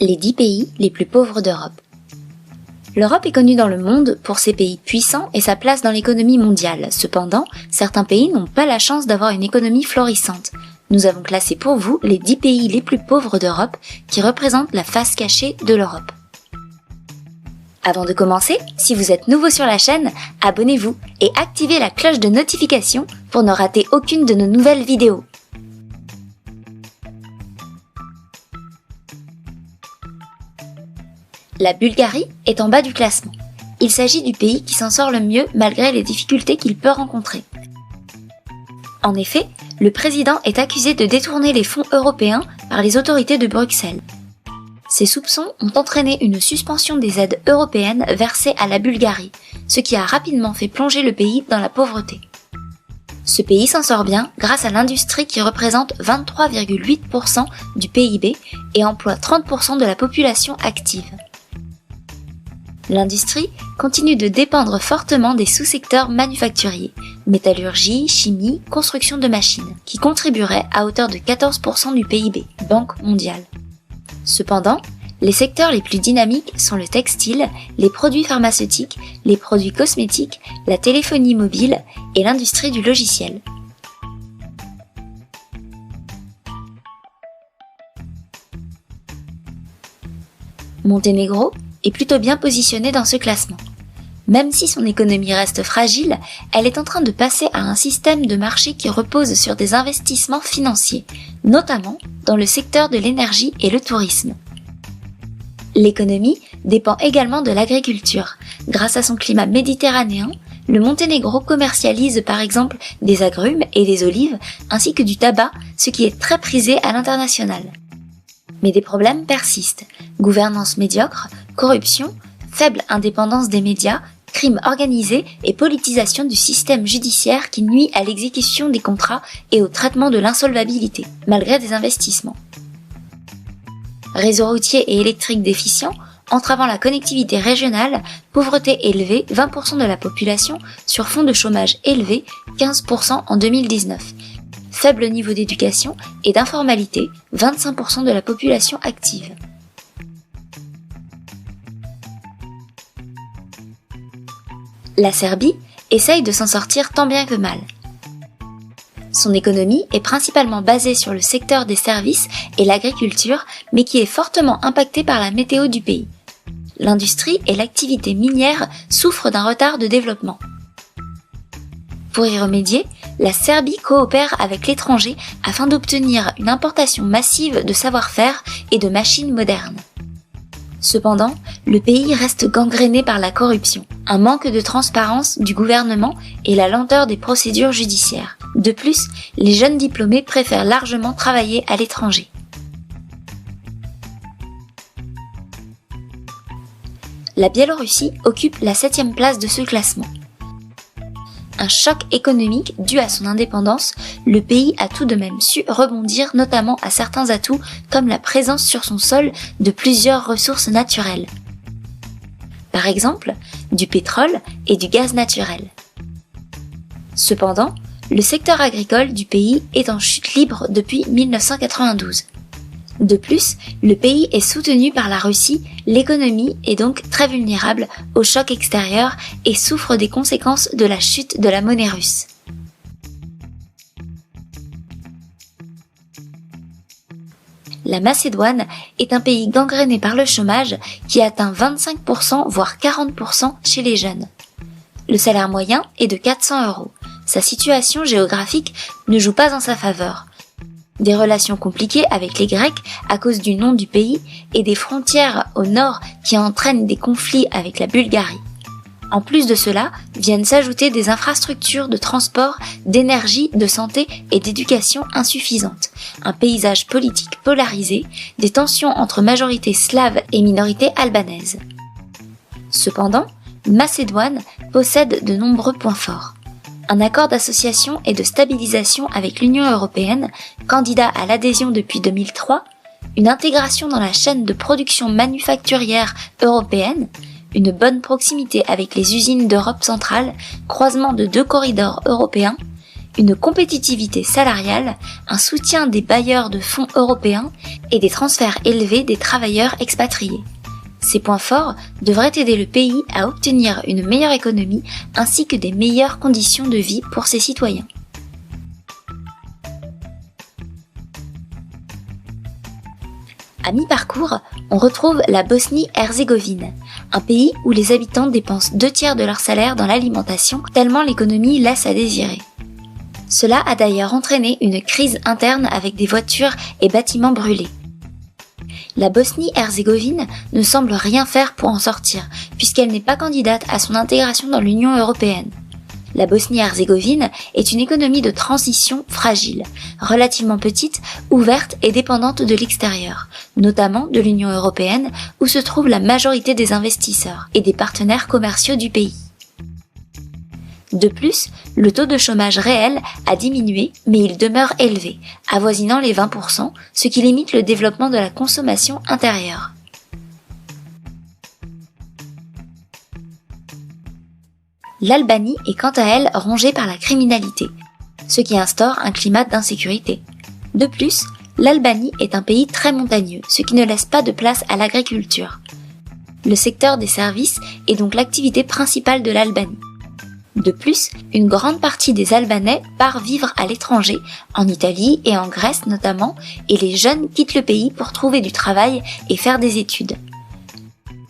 Les 10 pays les plus pauvres d'Europe. L'Europe est connue dans le monde pour ses pays puissants et sa place dans l'économie mondiale. Cependant, certains pays n'ont pas la chance d'avoir une économie florissante. Nous avons classé pour vous les 10 pays les plus pauvres d'Europe qui représentent la face cachée de l'Europe. Avant de commencer, si vous êtes nouveau sur la chaîne, abonnez-vous et activez la cloche de notification pour ne rater aucune de nos nouvelles vidéos. La Bulgarie est en bas du classement. Il s'agit du pays qui s'en sort le mieux malgré les difficultés qu'il peut rencontrer. En effet, le président est accusé de détourner les fonds européens par les autorités de Bruxelles. Ces soupçons ont entraîné une suspension des aides européennes versées à la Bulgarie, ce qui a rapidement fait plonger le pays dans la pauvreté. Ce pays s'en sort bien grâce à l'industrie qui représente 23,8% du PIB et emploie 30% de la population active. L'industrie continue de dépendre fortement des sous-secteurs manufacturiers, métallurgie, chimie, construction de machines, qui contribueraient à hauteur de 14% du PIB, Banque mondiale. Cependant, les secteurs les plus dynamiques sont le textile, les produits pharmaceutiques, les produits cosmétiques, la téléphonie mobile et l'industrie du logiciel. Monténégro est plutôt bien positionnée dans ce classement. Même si son économie reste fragile, elle est en train de passer à un système de marché qui repose sur des investissements financiers, notamment dans le secteur de l'énergie et le tourisme. L'économie dépend également de l'agriculture. Grâce à son climat méditerranéen, le Monténégro commercialise par exemple des agrumes et des olives, ainsi que du tabac, ce qui est très prisé à l'international. Mais des problèmes persistent. Gouvernance médiocre, corruption, faible indépendance des médias, crime organisé et politisation du système judiciaire qui nuit à l'exécution des contrats et au traitement de l'insolvabilité, malgré des investissements. Réseau routier et électrique déficient, entravant la connectivité régionale, pauvreté élevée, 20% de la population, sur fond de chômage élevé, 15% en 2019. Faible niveau d'éducation et d'informalité, 25% de la population active. La Serbie essaye de s'en sortir tant bien que mal. Son économie est principalement basée sur le secteur des services et l'agriculture, mais qui est fortement impactée par la météo du pays. L'industrie et l'activité minière souffrent d'un retard de développement. Pour y remédier, la Serbie coopère avec l'étranger afin d'obtenir une importation massive de savoir-faire et de machines modernes. Cependant, le pays reste gangréné par la corruption, un manque de transparence du gouvernement et la lenteur des procédures judiciaires. De plus, les jeunes diplômés préfèrent largement travailler à l'étranger. La Biélorussie occupe la 7e place de ce classement. Un choc économique dû à son indépendance, le pays a tout de même su rebondir notamment à certains atouts comme la présence sur son sol de plusieurs ressources naturelles. Par exemple, du pétrole et du gaz naturel. Cependant, le secteur agricole du pays est en chute libre depuis 1992. De plus, le pays est soutenu par la Russie, l'économie est donc très vulnérable au choc extérieur et souffre des conséquences de la chute de la monnaie russe. La Macédoine est un pays gangréné par le chômage qui atteint 25% voire 40% chez les jeunes. Le salaire moyen est de 400 €. Sa situation géographique ne joue pas en sa faveur. Des relations compliquées avec les Grecs à cause du nom du pays et des frontières au nord qui entraînent des conflits avec la Bulgarie. En plus de cela, viennent s'ajouter des infrastructures de transport, d'énergie, de santé et d'éducation insuffisantes, un paysage politique polarisé, des tensions entre majorité slave et minorité albanaise. Cependant, Macédoine possède de nombreux points forts. Un accord d'association et de stabilisation avec l'Union européenne, candidat à l'adhésion depuis 2003, une intégration dans la chaîne de production manufacturière européenne, une bonne proximité avec les usines d'Europe centrale, croisement de 2 corridors européens, une compétitivité salariale, un soutien des bailleurs de fonds européens et des transferts élevés des travailleurs expatriés. Ces points forts devraient aider le pays à obtenir une meilleure économie ainsi que des meilleures conditions de vie pour ses citoyens. À mi-parcours, on retrouve la Bosnie-Herzégovine, un pays où les habitants dépensent 2/3 de leur salaire dans l'alimentation tellement l'économie laisse à désirer. Cela a d'ailleurs entraîné une crise interne avec des voitures et bâtiments brûlés. La Bosnie-Herzégovine ne semble rien faire pour en sortir, puisqu'elle n'est pas candidate à son intégration dans l'Union européenne. La Bosnie-Herzégovine est une économie de transition fragile, relativement petite, ouverte et dépendante de l'extérieur, notamment de l'Union européenne où se trouve la majorité des investisseurs et des partenaires commerciaux du pays. De plus, le taux de chômage réel a diminué, mais il demeure élevé, avoisinant les 20%, ce qui limite le développement de la consommation intérieure. L'Albanie est quant à elle rongée par la criminalité, ce qui instaure un climat d'insécurité. De plus, l'Albanie est un pays très montagneux, ce qui ne laisse pas de place à l'agriculture. Le secteur des services est donc l'activité principale de l'Albanie. De plus, une grande partie des Albanais part vivre à l'étranger, en Italie et en Grèce notamment, et les jeunes quittent le pays pour trouver du travail et faire des études.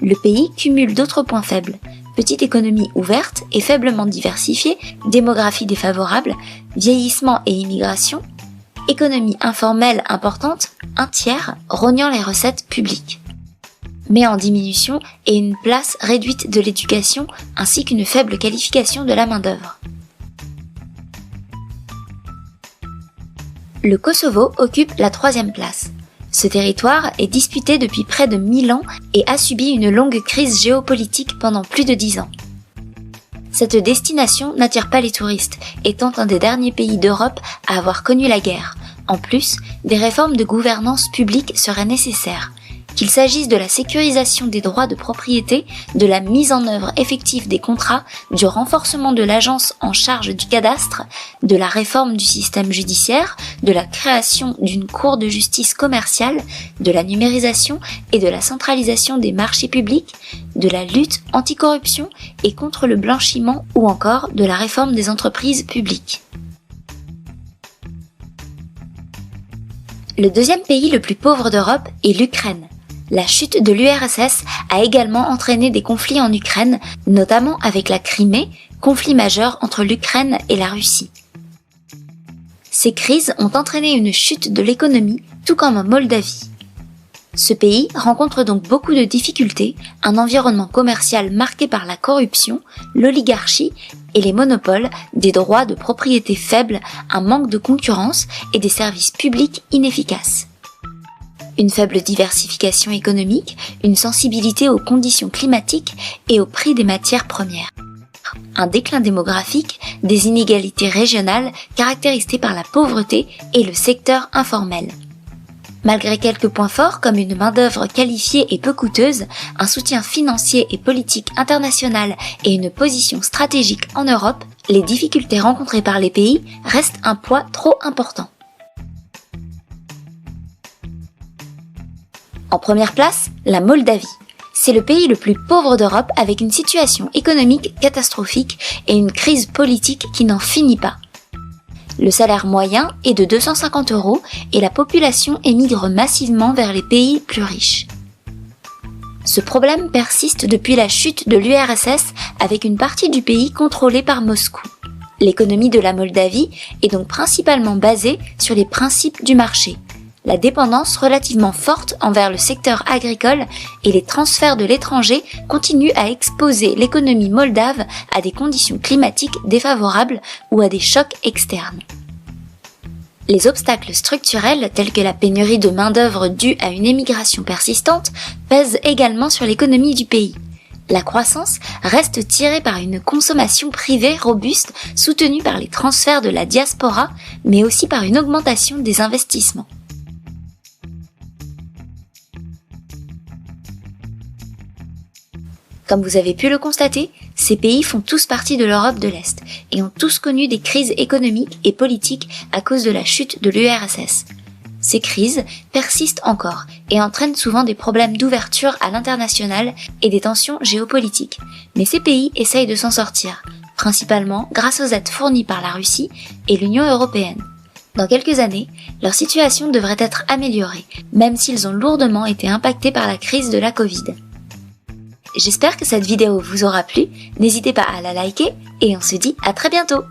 Le pays cumule d'autres points faibles. Petite économie ouverte et faiblement diversifiée, démographie défavorable, vieillissement et immigration, économie informelle importante, 1/3 rognant les recettes publiques. Mais en diminution et une place réduite de l'éducation ainsi qu'une faible qualification de la main-d'œuvre. Le Kosovo occupe la 3e place. Ce territoire est disputé depuis près de 1000 ans et a subi une longue crise géopolitique pendant plus de 10 ans. Cette destination n'attire pas les touristes, étant un des derniers pays d'Europe à avoir connu la guerre. En plus, des réformes de gouvernance publique seraient nécessaires. Qu'il s'agisse de la sécurisation des droits de propriété, de la mise en œuvre effective des contrats, du renforcement de l'agence en charge du cadastre, de la réforme du système judiciaire, de la création d'une cour de justice commerciale, de la numérisation et de la centralisation des marchés publics, de la lutte anticorruption et contre le blanchiment ou encore de la réforme des entreprises publiques. Le 2e pays le plus pauvre d'Europe est l'Ukraine. La chute de l'URSS a également entraîné des conflits en Ukraine, notamment avec la Crimée, conflit majeur entre l'Ukraine et la Russie. Ces crises ont entraîné une chute de l'économie, tout comme en Moldavie. Ce pays rencontre donc beaucoup de difficultés, un environnement commercial marqué par la corruption, l'oligarchie et les monopoles, des droits de propriété faibles, un manque de concurrence et des services publics inefficaces. Une faible diversification économique, une sensibilité aux conditions climatiques et au prix des matières premières. Un déclin démographique, des inégalités régionales caractérisées par la pauvreté et le secteur informel. Malgré quelques points forts comme une main-d'œuvre qualifiée et peu coûteuse, un soutien financier et politique international et une position stratégique en Europe, les difficultés rencontrées par les pays restent un poids trop important. En première place, la Moldavie. C'est le pays le plus pauvre d'Europe avec une situation économique catastrophique et une crise politique qui n'en finit pas. Le salaire moyen est de 250 € et la population émigre massivement vers les pays plus riches. Ce problème persiste depuis la chute de l'URSS avec une partie du pays contrôlée par Moscou. L'économie de la Moldavie est donc principalement basée sur les principes du marché. La dépendance relativement forte envers le secteur agricole et les transferts de l'étranger continuent à exposer l'économie moldave à des conditions climatiques défavorables ou à des chocs externes. Les obstacles structurels tels que la pénurie de main-d'œuvre due à une émigration persistante pèsent également sur l'économie du pays. La croissance reste tirée par une consommation privée robuste soutenue par les transferts de la diaspora, mais aussi par une augmentation des investissements. Comme vous avez pu le constater, Ces pays font tous partie de l'Europe de l'Est et ont tous connu des crises économiques et politiques à cause de la chute de l'URSS. Ces crises persistent encore et entraînent souvent des problèmes d'ouverture à l'international et des tensions géopolitiques. Mais ces pays essayent de s'en sortir, principalement grâce aux aides fournies par la Russie et l'Union européenne. Dans quelques années, leur situation devrait être améliorée, même s'ils ont lourdement été impactés par la crise de la Covid. J'espère que cette vidéo vous aura plu, n'hésitez pas à la liker et on se dit à très bientôt!